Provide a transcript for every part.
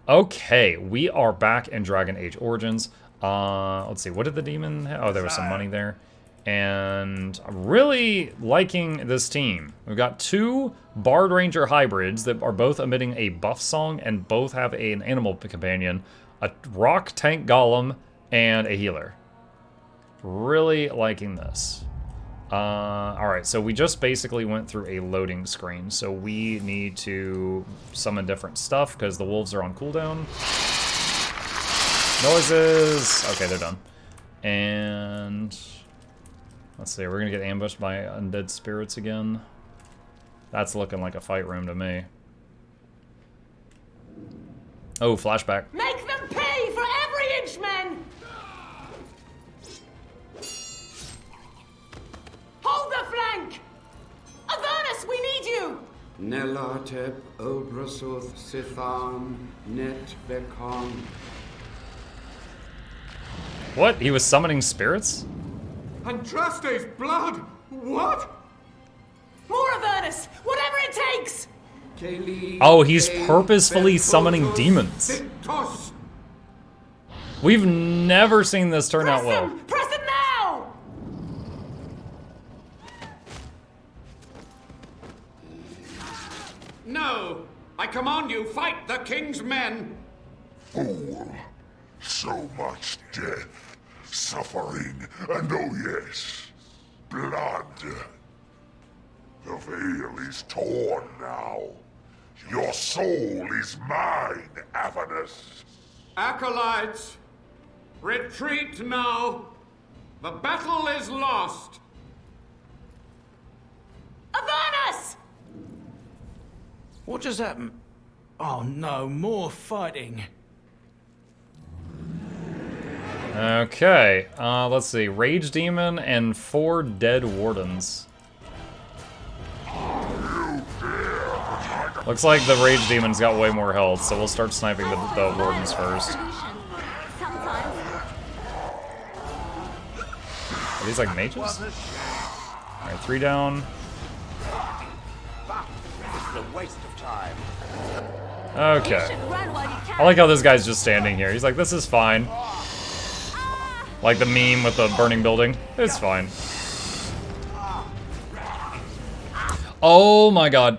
Okay, we are back in Dragon Age Origins. Let's see, what did the demon have? Oh, there was some money there. And I'm really liking this team. We've got 2 Bard Ranger hybrids that are both emitting a buff song and both have an animal companion, a rock tank golem, and a healer. Really liking this. Alright, so we just basically went through a loading screen, so we need to summon different stuff because the wolves are on cooldown. Noises! Okay, they're done. And let's see, we're gonna get ambushed by undead spirits again. That's looking like a fight room to me. Oh, flashback. Make them pay for every inch, men! Hold the flank! Avernus, we need you! Nelatep, Obrasuth, Sithan, Net, Bekon. What? He was summoning spirits? Andraste's blood! What? More Avernus! Whatever it takes! Oh, he's purposefully summoning demons. We've never seen this turn out well. Press them now! No! I command you, fight the king's men! Fool! So much death, suffering, and oh yes, blood. The veil is torn now. Your soul is mine, Avernus. Acolytes, retreat now. The battle is lost. Avernus! What just happened? Oh no, more fighting. Okay, let's see. Rage Demon and 4 dead wardens. Looks like the Rage Demon's got way more health, so we'll start sniping the wardens first. Are these like mages? Alright, 3 down. Okay. I like how this guy's just standing here. He's like, this is fine. Like the meme with the burning building. It's fine. Oh my god.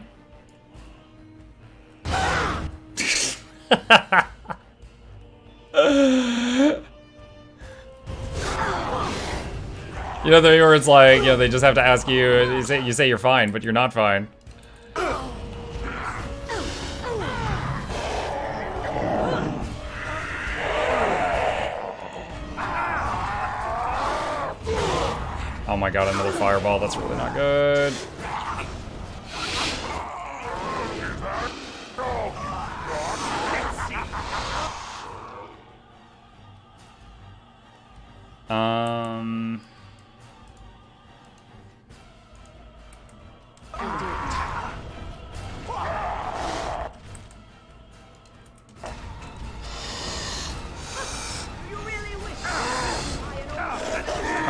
You know, where it's like, you know, they just have to ask you, you say you're fine, but you're not fine. Oh my god, another fireball, that's really not good.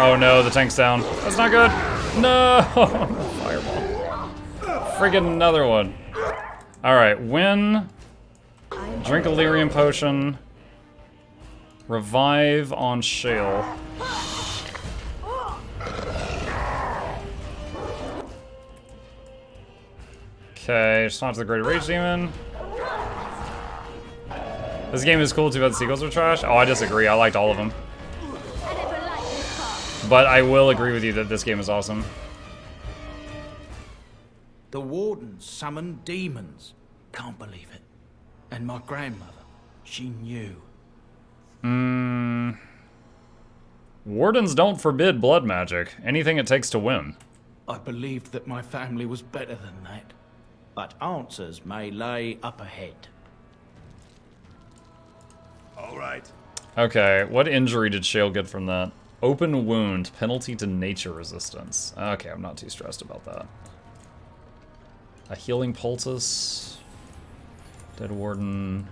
Oh no, the tank's down. That's not good. No! Fireball. Friggin' another one. Alright, win. Drink a lyrium potion. Revive on Shale. Okay, respond to the Great Rage Demon. This game is cool, too bad the sequels are trash. Oh, I disagree. I liked all of them. But I will agree with you that this game is awesome. The wardens summoned demons. Can't believe it. And my grandmother, she knew. Wardens don't forbid blood magic. Anything it takes to win. I believed that my family was better than that. But answers may lay up ahead. All right. Okay, what injury did Shale get from that? Open wound, penalty to nature resistance. Okay, I'm not too stressed about that. A healing poultice. Dead warden.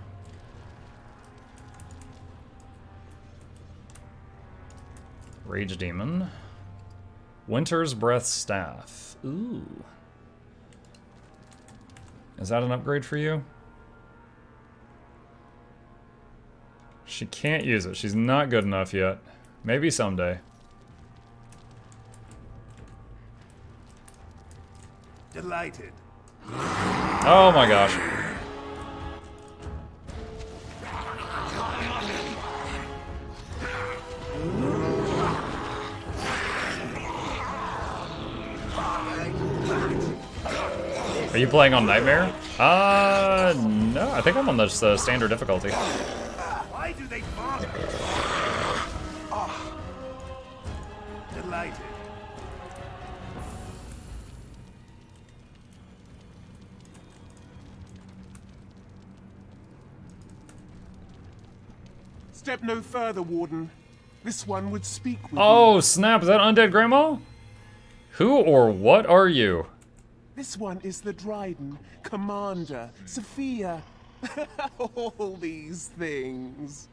Rage demon. Winter's breath staff. Ooh. Is that an upgrade for you? She can't use it. She's not good enough yet. Maybe someday. Delighted. Oh my gosh. Are you playing on Nightmare? No. I think I'm on the standard difficulty. Why do they bother? Delighted. Step no further, Warden. This one would speak with you. Oh, snap. Is that Undead Grandma? Who or what are you? This one is the Dryden, Commander, Sophia. All these things.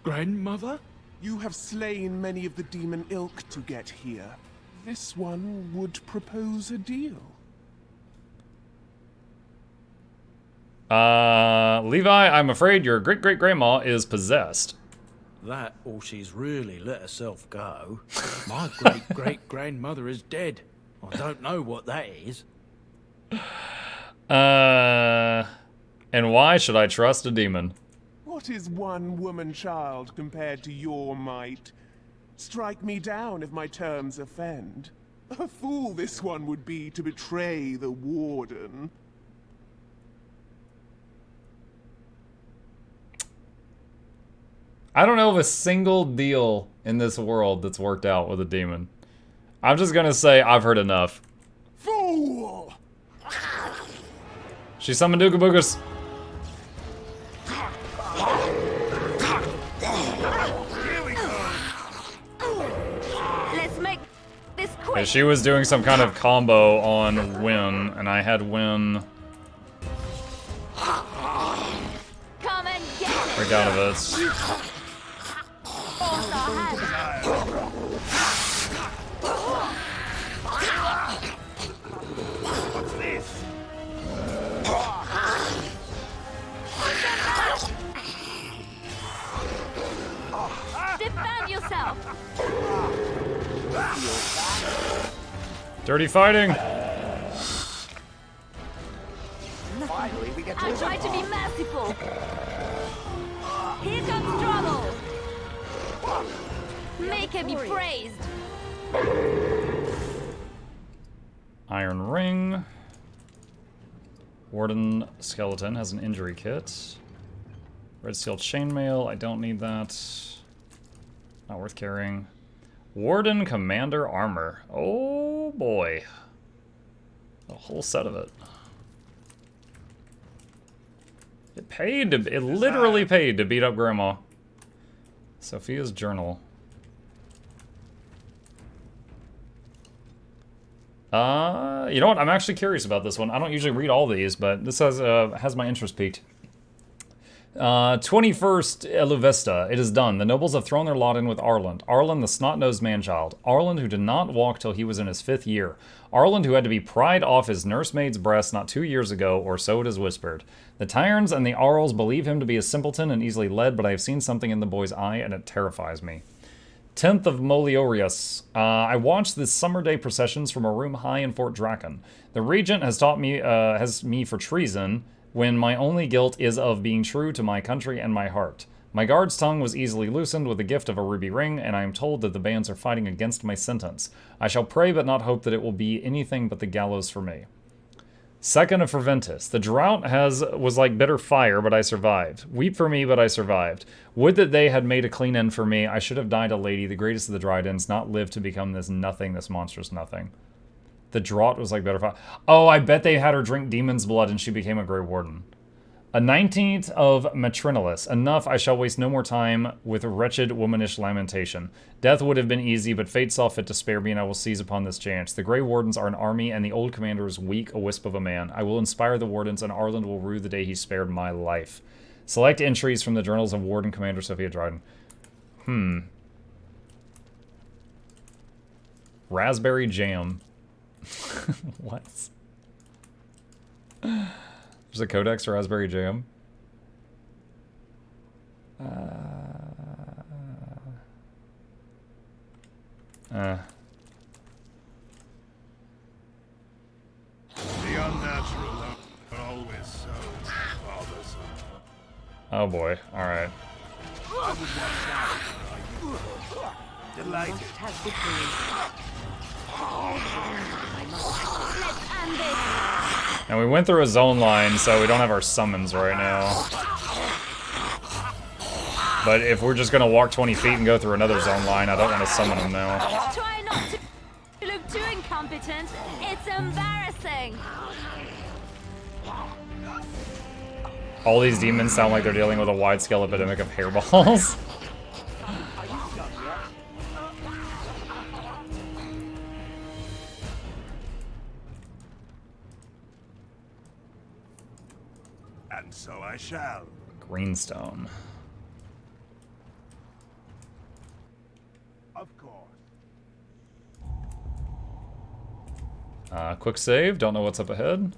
Grandmother? You have slain many of the demon ilk to get here. This one would propose a deal. Levi, I'm afraid your great-great-grandma is possessed. That or she's really let herself go. My great-great-grandmother is dead. I don't know what that is. And why should I trust a demon? What is one woman child compared to your might? Strike me down if my terms offend. A fool this one would be to betray the Warden. I don't know of a single deal in this world that's worked out with a demon. I'm just gonna say I've heard enough. Fool! She summoned Ooga Boogas. Here we go! Let's make this Yeah, quick. she was doing some kind of combo on Win, and I had Win Come and get it. freak out of it. Force our hand. What's this? Defend yourself. Dirty fighting. Finally, we get to I try to be merciful. Here comes trouble. Make him be praised. Iron Ring. Warden Skeleton has an injury kit. Red Steel Chainmail, I don't need that. Not worth carrying. Warden Commander Armor. Oh boy. A whole set of it. It paid to, it literally paid to beat up Grandma. Sophia's Journal. You know what? I'm actually curious about this one. I don't usually read all these, but this has my interest piqued. 21st Eluvesta. It is done. The nobles have thrown their lot in with Arland. Arland, the snot-nosed man-child. Arland, who did not walk till he was in his 5th year. Arland, who had to be pried off his nursemaid's breast not 2 years ago, or so it is whispered. The Tyrans and the Arls believe him to be a simpleton and easily led, but I have seen something in the boy's eye, and it terrifies me. 10th of Moliorius. I watched the summer day processions from a room high in Fort Draken. The regent has taught me, for treason, when my only guilt is of being true to my country and my heart. My guard's tongue was easily loosened with the gift of a ruby ring, and I am told that the bands are fighting against my sentence. I shall pray but not hope that it will be anything but the gallows for me. 2nd of Ferventus. The drought was like bitter fire, but I survived. Weep for me, but I survived. Would that they had made a clean end for me. I should have died a lady, the greatest of the Dryadens, not lived to become this nothing, this monstrous nothing. The drought was like bitter fire. Oh, I bet they had her drink demon's blood and she became a Grey Warden. A 19th of Matrinalis. Enough, I shall waste no more time with wretched womanish lamentation. Death would have been easy, but fate saw fit to spare me, and I will seize upon this chance. The Grey Wardens are an army, and the old commander is weak, a wisp of a man. I will inspire the Wardens, and Arland will rue the day he spared my life. Select entries from the journals of Warden Commander Sophia Dryden. Raspberry jam. What? There's a codex for raspberry jam. The unnatural are always so bothersome. Oh boy. Alright. I would watch out. Delighted. Have victory. Let's end this. And we went through a zone line, so we don't have our summons right now. But if we're just gonna walk 20 feet and go through another zone line, I don't want to summon them now. Try not to look too incompetent. It's embarrassing. All these demons sound like they're dealing with a wide-scale epidemic of hairballs. And so I shall. Greenstone. Of course. Quick save. Don't know what's up ahead.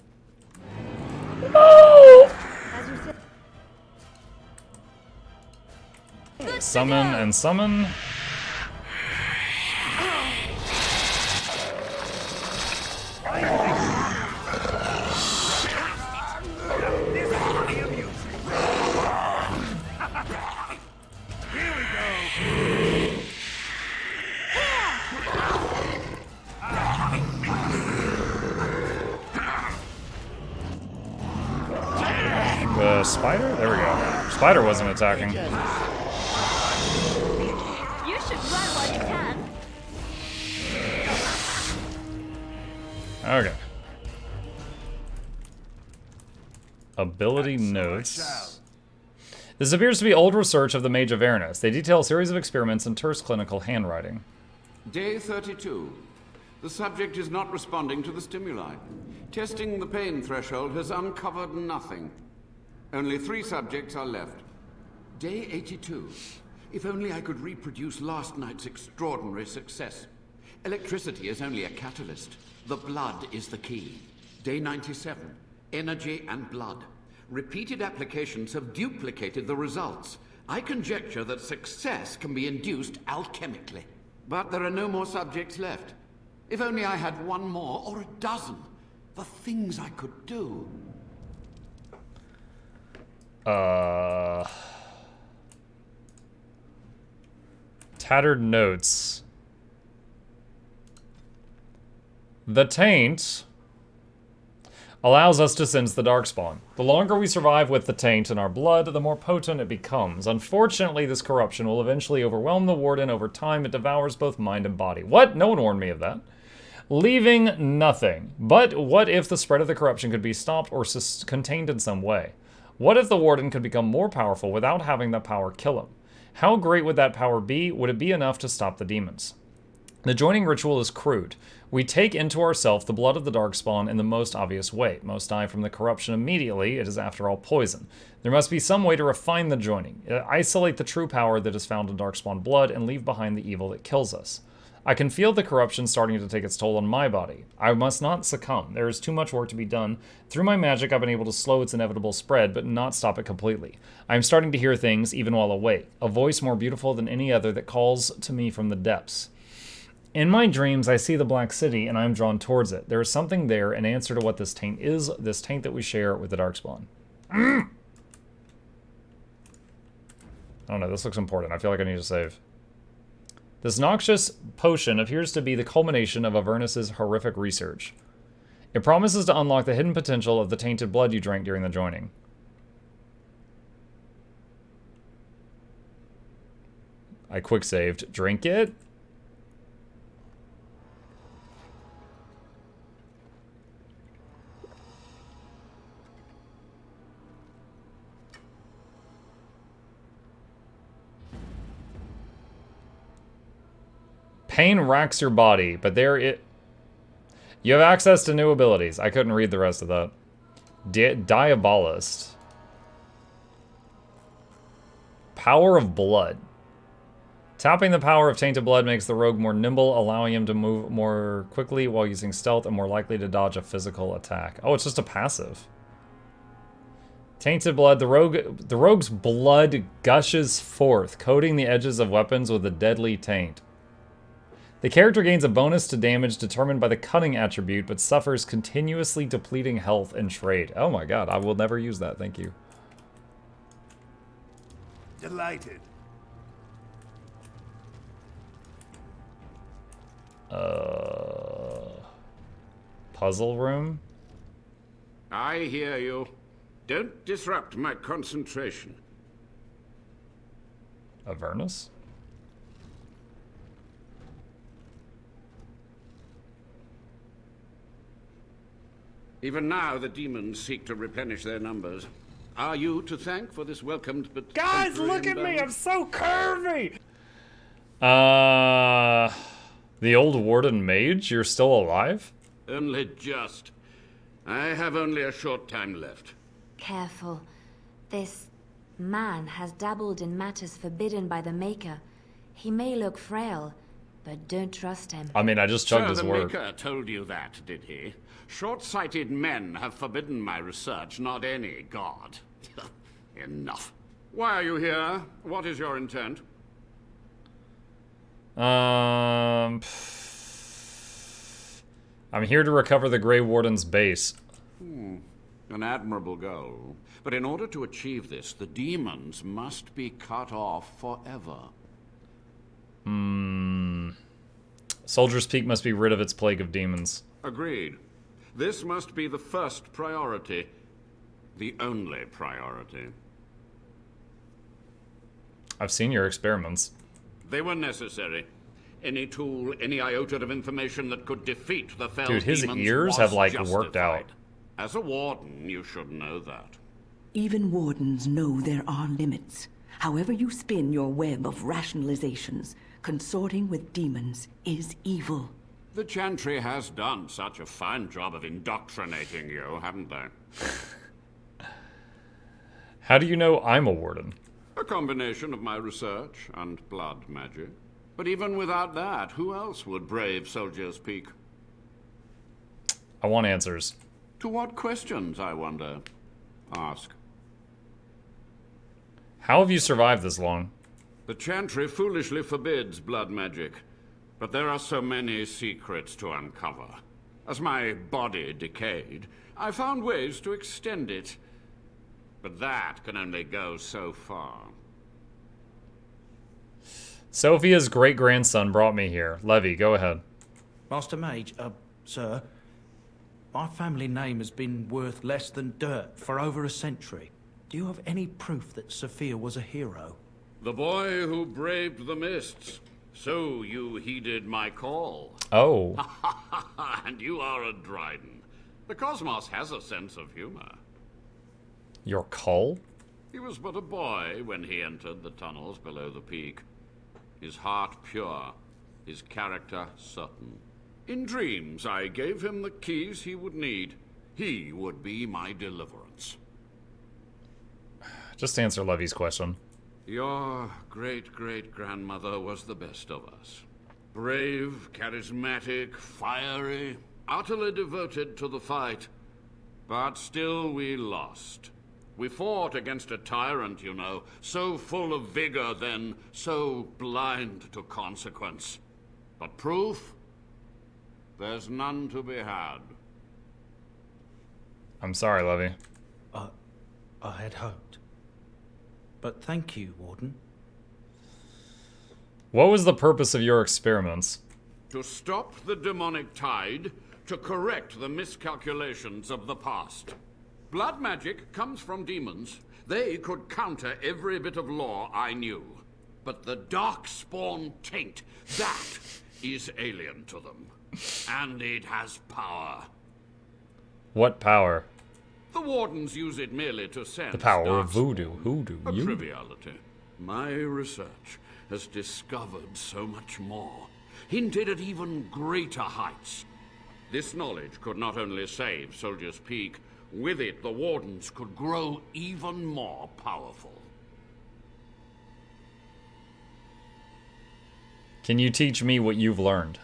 Summon and summon. The spider? There we go. Spider wasn't attacking. You should run while you can. Okay. Ability notes. This appears to be old research of the Mage of Avernus. They detail a series of experiments in terse clinical handwriting. Day 32. The subject is not responding to the stimuli. Testing the pain threshold has uncovered nothing. Only 3 subjects are left. Day 82. If only I could reproduce last night's extraordinary success. Electricity is only a catalyst. The blood is the key. Day 97. Energy and blood. Repeated applications have duplicated the results. I conjecture that success can be induced alchemically. But there are no more subjects left. If only I had 1 more or a dozen. The things I could do. Tattered notes. The taint allows us to sense the darkspawn. The longer we survive with the taint in our blood, the more potent it becomes. Unfortunately, this corruption will eventually overwhelm the warden. Over time, it devours both mind and body. What? No one warned me of that. Leaving nothing. But what if the spread of the corruption could be stopped or contained in some way? What if the warden could become more powerful without having that power kill him? How great would that power be? Would it be enough to stop the demons? The joining ritual is crude. We take into ourselves the blood of the darkspawn in the most obvious way. Most die from the corruption immediately. It is, after all, poison. There must be some way to refine the joining, isolate the true power that is found in darkspawn blood, and leave behind the evil that kills us. I can feel the corruption starting to take its toll on my body. I must not succumb. There is too much work to be done. Through my magic, I've been able to slow its inevitable spread, but not stop it completely. I am starting to hear things, even while awake. A voice more beautiful than any other that calls to me from the depths. In my dreams, I see the Black City, and I am drawn towards it. There is something there, an answer to what this taint is, this taint that we share with the Darkspawn. I don't know, this looks important. I feel like I need to save. This noxious potion appears to be the culmination of Avernus' horrific research. It promises to unlock the hidden potential of the tainted blood you drank during the joining. I quick saved. Drink it? Pain racks your body, but you have access to new abilities. I couldn't read the rest of that. Diabolist. Power of blood. Tapping the power of tainted blood makes the rogue more nimble, allowing him to move more quickly while using stealth and more likely to dodge a physical attack. Oh, it's just a passive. Tainted blood. The rogue's blood gushes forth, coating the edges of weapons with a deadly taint. The character gains a bonus to damage determined by the cunning attribute, but suffers continuously depleting health and trade. Oh my god, I will never use that, thank you. Delighted. Puzzle room? I hear you. Don't disrupt my concentration. Avernus? Even now, the demons seek to replenish their numbers. Are you to thank for this welcomed but Guys, temporary look at me! I'm imbalance? so curvy! The old warden mage? You're still alive? Only just. I have only a short time left. Careful. This man has dabbled in matters forbidden by the Maker. He may look frail, but don't trust him. I mean, I just chugged his the word. Maker told you that, did he? Short-sighted men have forbidden my research, not any god. Enough. Why are you here? What is your intent? I'm here to recover the Grey Warden's base. An admirable goal. But in order to achieve this, the demons must be cut off forever. Soldier's Peak must be rid of its plague of demons. Agreed. This must be the first priority. The only priority. I've seen your experiments. They were necessary. Any tool, any iota of information that could defeat the fell Dude, his demons ears was have, like, justified. worked out. As a warden, you should know that. Even wardens know there are limits. However you spin your web of rationalizations, consorting with demons is evil. The Chantry has done such a fine job of indoctrinating you, haven't they? How do you know I'm a warden? A combination of my research and blood magic. But even without that, who else would brave Soldier's Peak? I want answers. To what questions, I wonder? Ask. How have you survived this long? The Chantry foolishly forbids blood magic, but there are so many secrets to uncover. As my body decayed, I found ways to extend it. But that can only go so far. Sophia's great-grandson brought me here. Levy, go ahead. Master Mage, sir, my family name has been worth less than dirt for over a century. Do you have any proof that Sophia was a hero? The boy who braved the mists. So you heeded my call. Oh. And you are a Dryden. The cosmos has a sense of humor. Your cull? He was but a boy when he entered the tunnels below the peak. His heart pure, his character certain. In dreams, I gave him the keys he would need. He would be my deliverance. Just answer Levy's question. Your great-great-grandmother was the best of us. Brave, charismatic, fiery, utterly devoted to the fight. But still we lost. We fought against a tyrant, you know, so full of vigor then, so blind to consequence. But proof? There's none to be had. I'm sorry, Levy. I had hoped. But thank you, Warden. What was the purpose of your experiments? To stop the demonic tide, to correct the miscalculations of the past. Blood magic comes from demons. They could counter every bit of law I knew. But the darkspawn taint, that is alien to them. And it has power. What power? The wardens use it merely to sense The power of darkspawn. voodoo. Hoodoo. A You. triviality. My research has discovered so much more. Hinted at even greater heights. This knowledge could not only save Soldier's Peak, with it the wardens could grow even more powerful. Can you teach me what you've learned?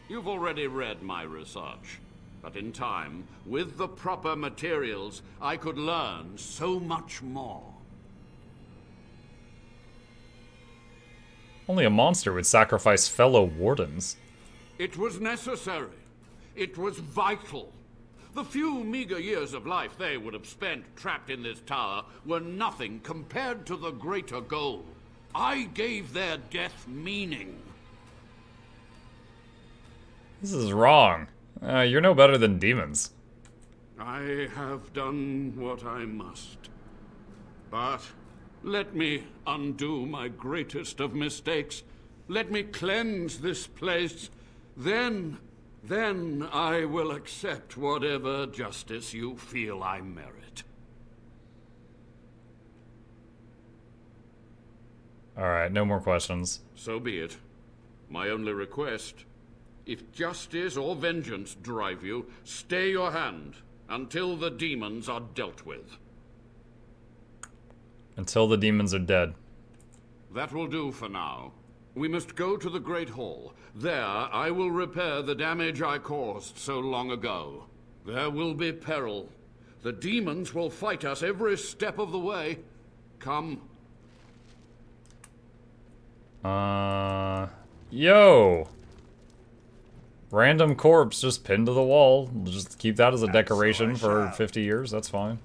You've already read my research. But in time, with the proper materials, I could learn so much more. Only a monster would sacrifice fellow wardens. It was necessary. It was vital. The few meager years of life they would have spent trapped in this tower were nothing compared to the greater goal. I gave their death meaning. This is wrong. You're no better than demons. I have done what I must. But let me undo my greatest of mistakes. Let me cleanse this place. Then I will accept whatever justice you feel I merit. Alright, no more questions. So be it. My only request, if justice or vengeance drive you, stay your hand until the demons are dealt with. Until the demons are dead. That will do for now. We must go to the Great Hall. There, I will repair the damage I caused so long ago. There will be peril. The demons will fight us every step of the way. Come. Yo! Random corpse just pinned to the wall. We'll just keep that as a decoration for 50 years, that's fine.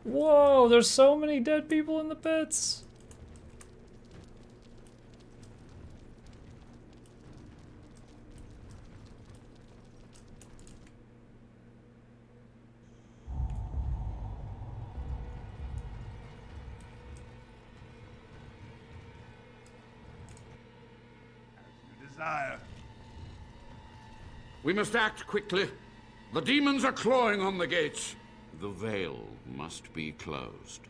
Whoa, there's so many dead people in the pits. Desire. We must act quickly. The demons are clawing on the gates. The veil must be closed.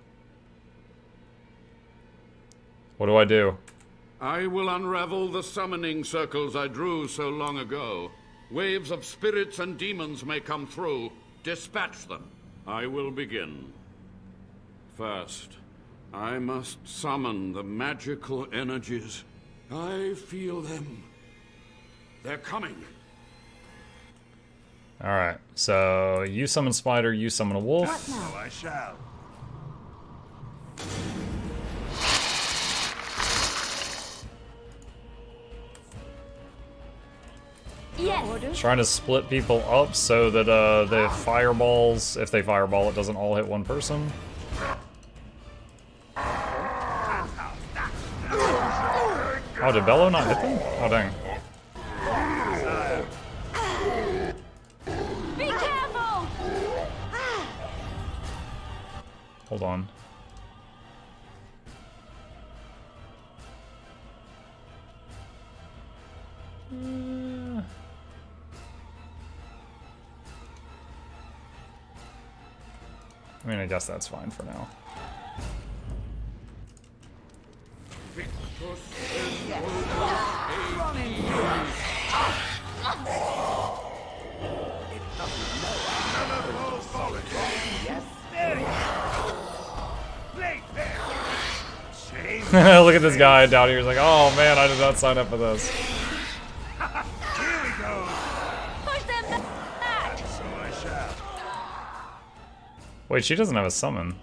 What do I do? I will unravel the summoning circles I drew so long ago. Waves of spirits and demons may come through. Dispatch them. I will begin. First, I must summon the magical energies. I feel them. They're coming. Alright, so you summon Spider, you summon a wolf. So I shall. Yes. Trying to split people up so that the fireballs, if they fireball, it doesn't all hit one person. Oh, did Bello not hit them? Oh, dang. Be careful! Hold on. I mean, I guess that's fine for now. Look at this guy down here. He's like, oh man, I did not sign up for this. Push them back! So I shall. Wait, she doesn't have a summon.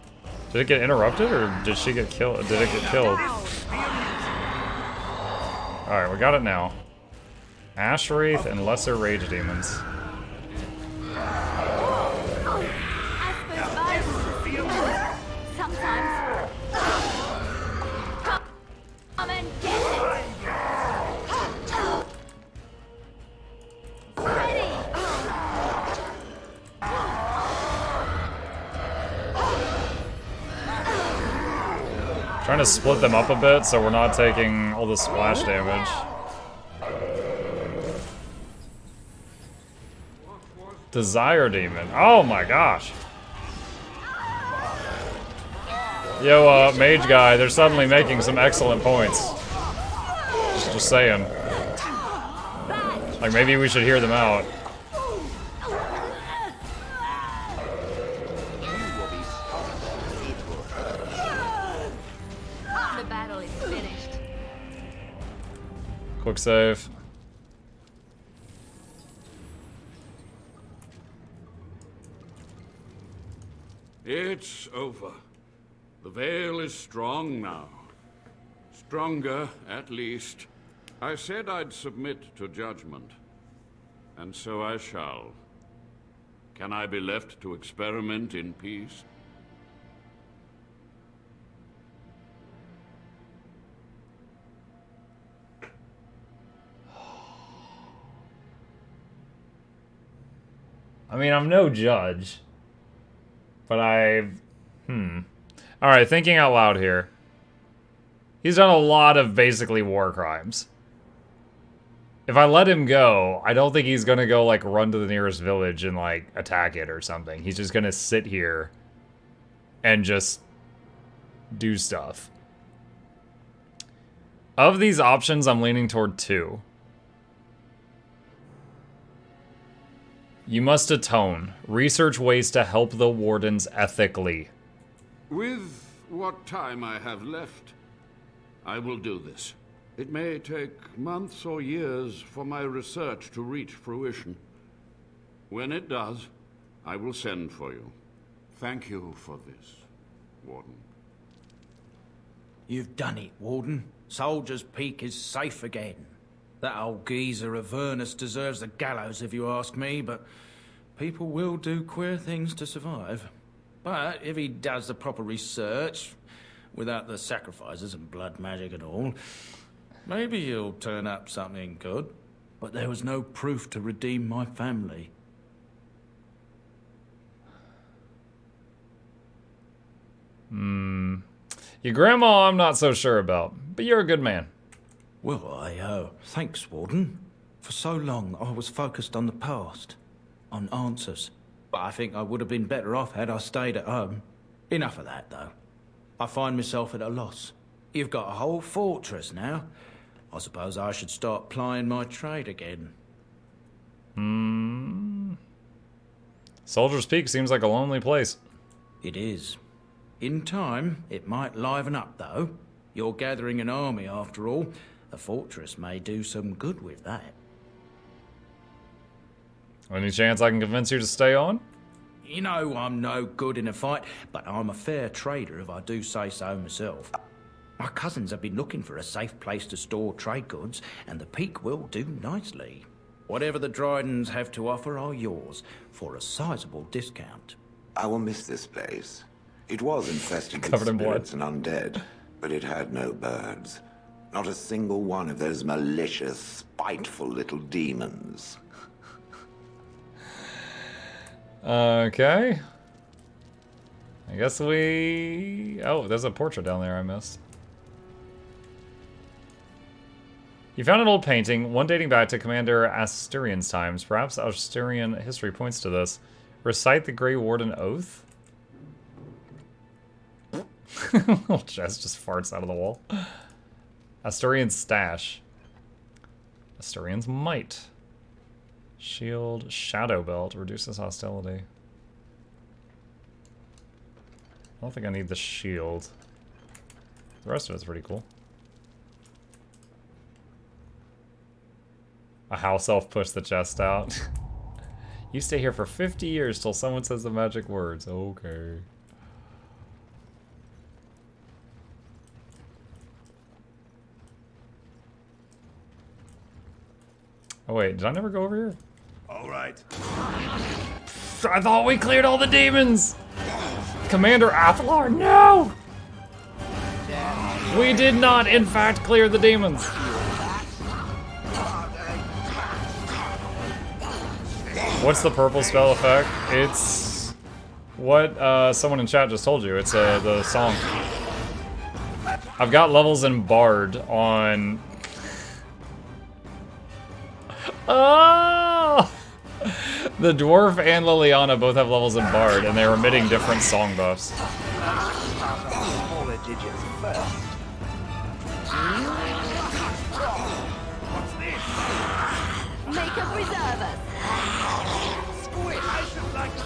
Did it get interrupted or did she get killed? Did it get killed? Alright, we got it now. Ash Wraith and Lesser Rage Demons. I suppose violence sometimes. Come and get it! Ready! Trying to split them up a bit so we're not taking all the splash damage. Desire Demon. Oh my gosh. Yo, mage guy, they're suddenly making some excellent points. Just saying. Like, maybe we should hear them out. The battle is finished. Quick save. It's over. The veil is strong now. Stronger, at least. I said I'd submit to judgment. And so I shall. Can I be left to experiment in peace? I mean, I'm no judge, but Alright, thinking out loud here. He's done a lot of basically war crimes. If I let him go, I don't think he's gonna go, like, run to the nearest village and, like, attack it or something. He's just gonna sit here and just do stuff. Of these options, I'm leaning toward 2. You must atone. Research ways to help the Wardens ethically. With what time I have left, I will do this. It may take months or years for my research to reach fruition. When it does, I will send for you. Thank you for this, Warden. You've done it, Warden. Soldier's Peak is safe again. That old geezer Avernus deserves the gallows if you ask me, but people will do queer things to survive. But if he does the proper research, without the sacrifices and blood magic and all, maybe he'll turn up something good. But there was no proof to redeem my family. Your grandma, I'm not so sure about, but you're a good man. Well, thanks, Warden. For so long, I was focused on the past, on answers. But I think I would have been better off had I stayed at home. Enough of that, though. I find myself at a loss. You've got a whole fortress now. I suppose I should start plying my trade again. Soldier's Peak seems like a lonely place. It is. In time, it might liven up, though. You're gathering an army, after all. A fortress may do some good with that. Any chance I can convince you to stay on? You know I'm no good in a fight, but I'm a fair trader if I do say so myself. My cousins have been looking for a safe place to store trade goods, and the Peak will do nicely. Whatever the Drydens have to offer are yours, for a sizable discount. I will miss this place. It was infested with Covered in blood. spirits and undead, but it had no birds. Not a single one of those malicious, spiteful little demons. Okay. I guess we... Oh, there's a portrait down there I missed. You found an old painting, one dating back to Commander Asterian's times. Perhaps Asterian history points to this. Recite the Grey Warden Oath? Little chest just farts out of the wall. Asterian's stash. Asterian's might. Shield, Shadow Belt, reduces hostility. I don't think I need the shield. The rest of it's pretty cool. A house elf pushed the chest out. You stay here for 50 years till someone says the magic words. Okay. Oh wait, did I never go over here? All right. I thought we cleared all the demons! Commander Athalar, no! We did not, in fact, clear the demons. What's the purple spell effect? It's what someone in chat just told you. It's the song. I've got levels in Bard on... Oh! The dwarf and Liliana both have levels in Bard, and they're emitting different song buffs. Smaller digits first. What's this? Make up reservers. Squish! I should like to...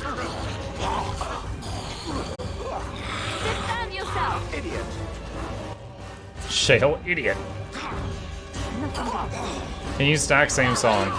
Sit down yourself. Idiot! Shale idiot. Can you stack same song?